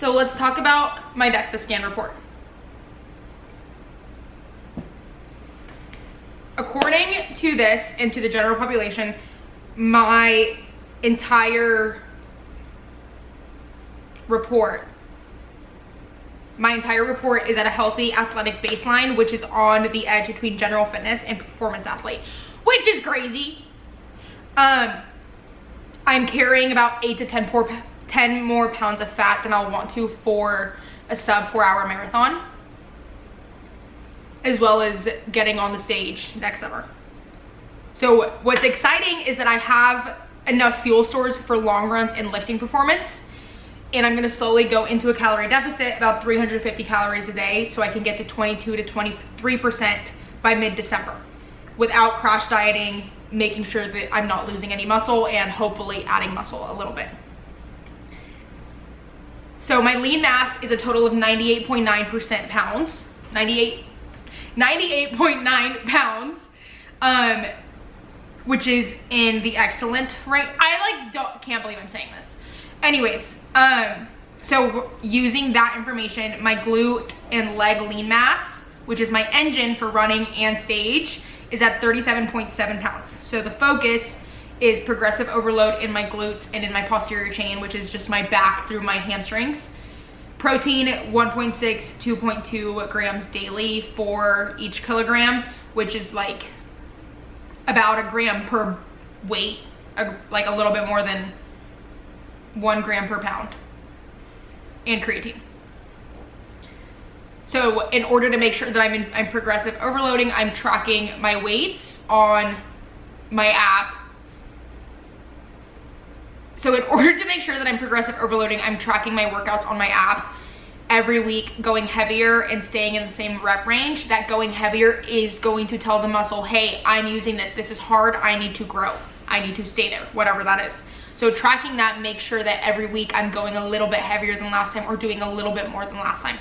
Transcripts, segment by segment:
So let's talk about my DEXA scan report. According to this and to the general population, my entire report is at a healthy athletic baseline, which is on the edge between general fitness and performance athlete, which is crazy. I'm carrying about 8 to 10 more pounds of fat than I'll want to for a sub 4-hour marathon, as well as getting on the stage next summer. So what's exciting is that I have enough fuel stores for long runs and lifting performance, and I'm gonna slowly go into a calorie deficit, about 350 calories a day, so I can get to 22 to 23% by mid-December without crash dieting, making sure that I'm not losing any muscle and hopefully adding muscle a little bit. So my lean mass is a total of 98.9 pounds, 98.9 pounds, which is in the excellent range. Can't believe I'm saying this. Anyways, so using that information, my glute and leg lean mass, which is my engine for running and stage, is at 37.7 pounds. So the focus is progressive overload in my glutes and in my posterior chain, which is just my back through my hamstrings. Protein 1.6, 2.2 grams daily for each kilogram, which is like about a gram per weight, like a little bit more than 1 gram per pound, and creatine. So in order to make sure that I'm progressive overloading, I'm tracking my weights on my app. So in order to make sure that I'm progressive overloading, I'm tracking my workouts on my app every week, going heavier and staying in the same rep range. That going heavier is going to tell the muscle, hey, I'm using this. This is hard. I need to grow. I need to stay there, whatever that is. So tracking that makes sure that every week I'm going a little bit heavier than last time or doing a little bit more than last time.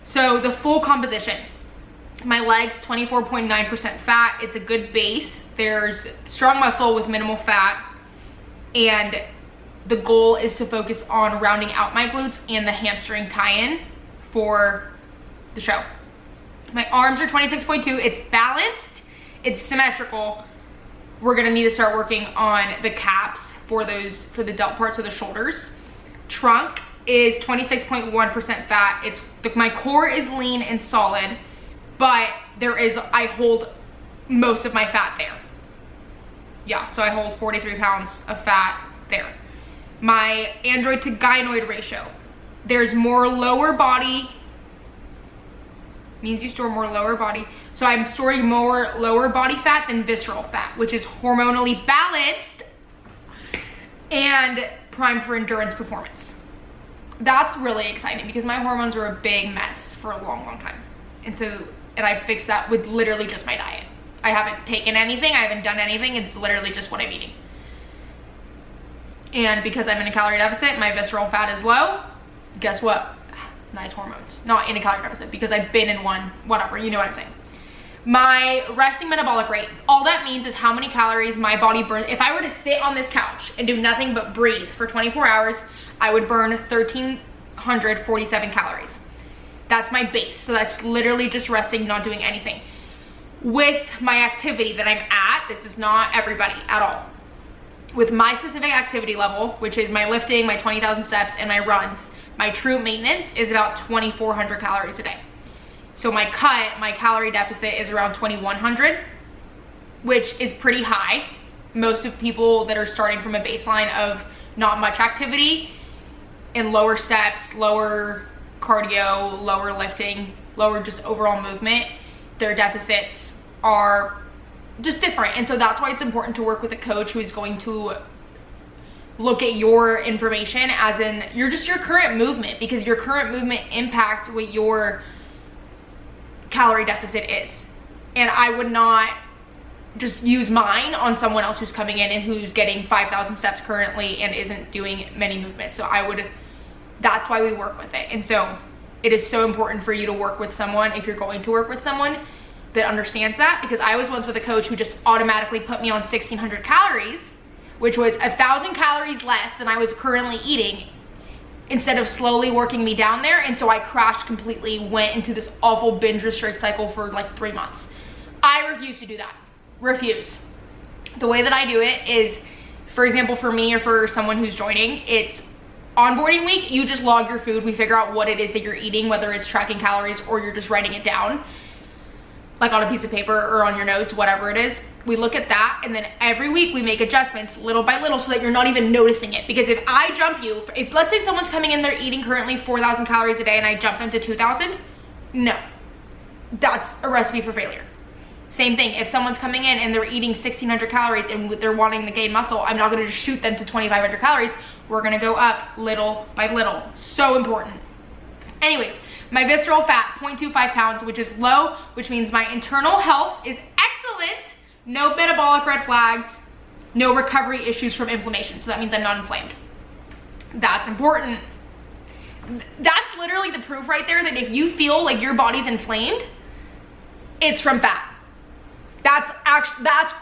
So the full composition, my legs, 24.9% fat. It's a good base. There's strong muscle with minimal fat. And the goal is to focus on rounding out my glutes and the hamstring tie-in for the show. My arms are 26.2. It's balanced. It's symmetrical. We're gonna need to start working on the caps for the delt parts of the shoulders. Trunk is 26.1% fat. My core is lean and solid, but I hold most of my fat there. Yeah, so I hold 43 pounds of fat there. My android to gynoid ratio, there's more lower body, means you store more lower body. So I'm storing more lower body fat than visceral fat, which is hormonally balanced and primed for endurance performance. That's really exciting because my hormones were a big mess for a long, long time. And I fixed that with literally just my diet. I haven't taken anything, I haven't done anything, it's literally just what I'm eating. And because I'm in a calorie deficit, my visceral fat is low, guess what? Nice hormones. Not in a calorie deficit because I've been in one, whatever, you know what I'm saying. My resting metabolic rate, all that means is how many calories my body burns. If I were to sit on this couch and do nothing but breathe for 24 hours, I would burn 1,347 calories. That's my base. So that's literally just resting, not doing anything. With my activity that I'm at, this is not everybody at all. With my specific activity level, which is my lifting, my 20,000 steps, and my runs, my true maintenance is about 2,400 calories a day. So my calorie deficit is around 2,100, which is pretty high. Most of people that are starting from a baseline of not much activity and lower steps, lower cardio, lower lifting, lower just overall movement, their deficits are just different. And so that's why it's important to work with a coach who is going to look at your information as in your current movement, because your current movement impacts what your calorie deficit is. And I would not just use mine on someone else who's coming in and who's getting 5,000 steps currently and isn't doing many movements. So that's why we work with it. And so it is so important for you to work with someone, if you're going to work with someone that understands that, because I was once with a coach who just automatically put me on 1,600 calories, which was 1,000 calories less than I was currently eating, instead of slowly working me down there. And so I crashed completely, went into this awful binge restrict cycle for like 3 months. I refuse to do that. Refuse. The way that I do it is, for example, for me or for someone who's joining, it's onboarding week. You just log your food. We figure out what it is that you're eating, whether it's tracking calories or you're just writing it down, like on a piece of paper or on your notes, whatever it is. We look at that, and then every week we make adjustments little by little so that you're not even noticing it. Because if I jump you, if let's say someone's coming in, they're eating currently 4,000 calories a day and I jump them to 2,000, no, that's a recipe for failure. Same thing, if someone's coming in and they're eating 1,600 calories and they're wanting to gain muscle, I'm not gonna just shoot them to 2,500 calories. We're gonna go up little by little. So important. Anyways, my visceral fat, 0.25 pounds, which is low, which means my internal health is excellent. No metabolic red flags, no recovery issues from inflammation. So that means I'm not inflamed. That's important. That's literally the proof right there that if you feel like your body's inflamed, it's from fat. That's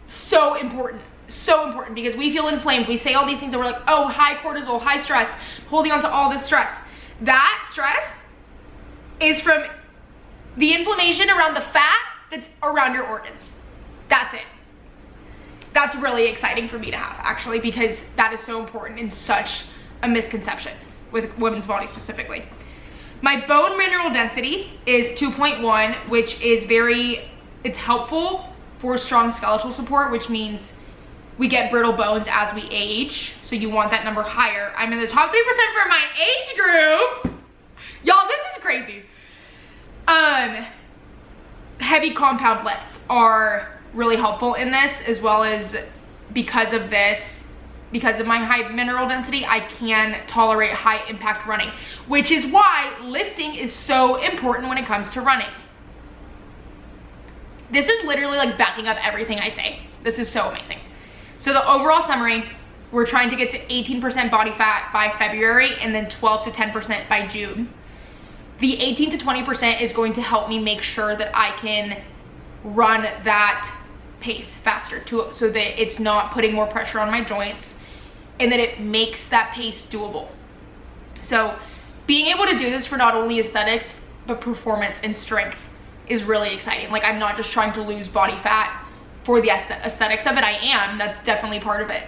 so important. So important, because we feel inflamed. We say all these things and we're like, oh, high cortisol, high stress, holding on to all this stress. That stress is from the inflammation around the fat that's around your organs. That's it. That's really exciting for me to have, actually, because that is so important and such a misconception with women's bodies specifically. My bone mineral density is 2.1, which is it's helpful for strong skeletal support, which means we get brittle bones as we age. So you want that number higher. I'm in the top 3% for my age group. Y'all, this is crazy. Heavy compound lifts are really helpful in this, as well as because of my high mineral density, I can tolerate high impact running, which is why lifting is so important when it comes to running. This is literally like backing up everything I say. This is so amazing. So the overall summary, we're trying to get to 18% body fat by February and then 12 to 10% by June. The 18 to 20% is going to help me make sure that I can run that pace faster so that it's not putting more pressure on my joints and that it makes that pace doable. So being able to do this for not only aesthetics, but performance and strength is really exciting. Like, I'm not just trying to lose body fat for the aesthetics of it. I am, that's definitely part of it.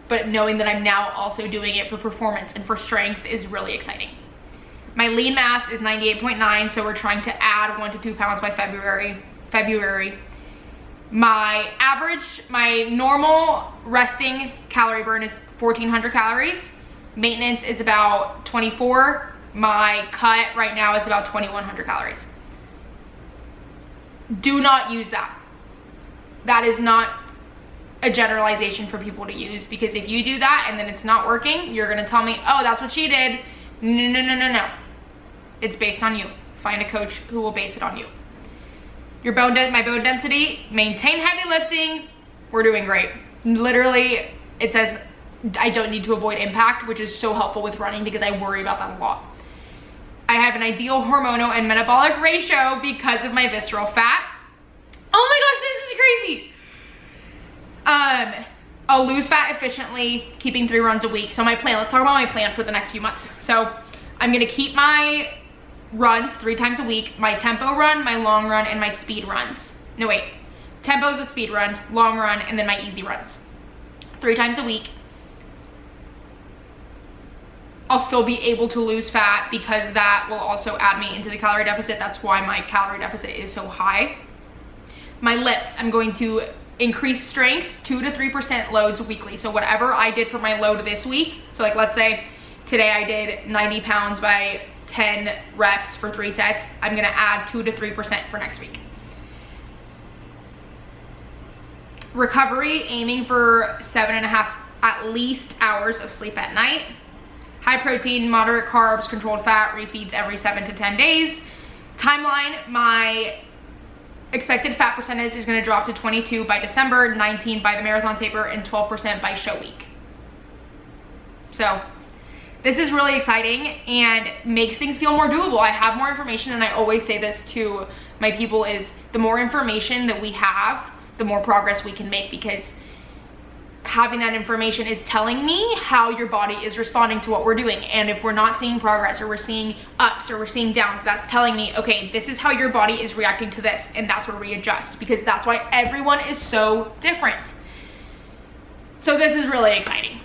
But knowing that I'm now also doing it for performance and for strength is really exciting. My lean mass is 98.9, so we're trying to add 1 to 2 pounds by February. My normal resting calorie burn is 1,400 calories. Maintenance is about 24. My cut right now is about 2,100 calories. Do not use that. That is not a generalization for people to use, because if you do that and then it's not working, you're gonna tell me, oh, that's what she did. No. It's based on you. Find a coach who will base it on you. My bone density, maintain heavy lifting, we're doing great. Literally, it says I don't need to avoid impact, which is so helpful with running because I worry about that a lot. I have an ideal hormonal and metabolic ratio because of my visceral fat. Oh my gosh, this is crazy. I'll lose fat efficiently, keeping 3 runs a week. So my plan, let's talk about my plan for the next few months. So I'm gonna keep my runs 3 times a week, my tempo run, my long run, and my speed runs. No, wait, tempo is a speed run, long run, and then my easy runs. 3 times a week. I'll still be able to lose fat because that will also add me into the calorie deficit. That's why my calorie deficit is so high. My lifts, I'm going to increase strength 2 to 3% loads weekly. So whatever I did for my load this week, so like let's say today I did 90 pounds by 10 reps for 3 sets, I'm gonna add 2 to 3% for next week. Recovery, aiming for 7.5 at least hours of sleep at night. High protein, moderate carbs, controlled fat, refeeds every 7 to 10 days. Timeline, my expected fat percentage is gonna drop to 22 by December, 19 by the marathon taper, and 12% by show week. So this is really exciting and makes things feel more doable. I have more information, and I always say this to my people, is the more information that we have, the more progress we can make, because having that information is telling me how your body is responding to what we're doing. And if we're not seeing progress, or we're seeing ups, or we're seeing downs, that's telling me, okay, this is how your body is reacting to this, and that's where we adjust, because that's why everyone is so different. So this is really exciting.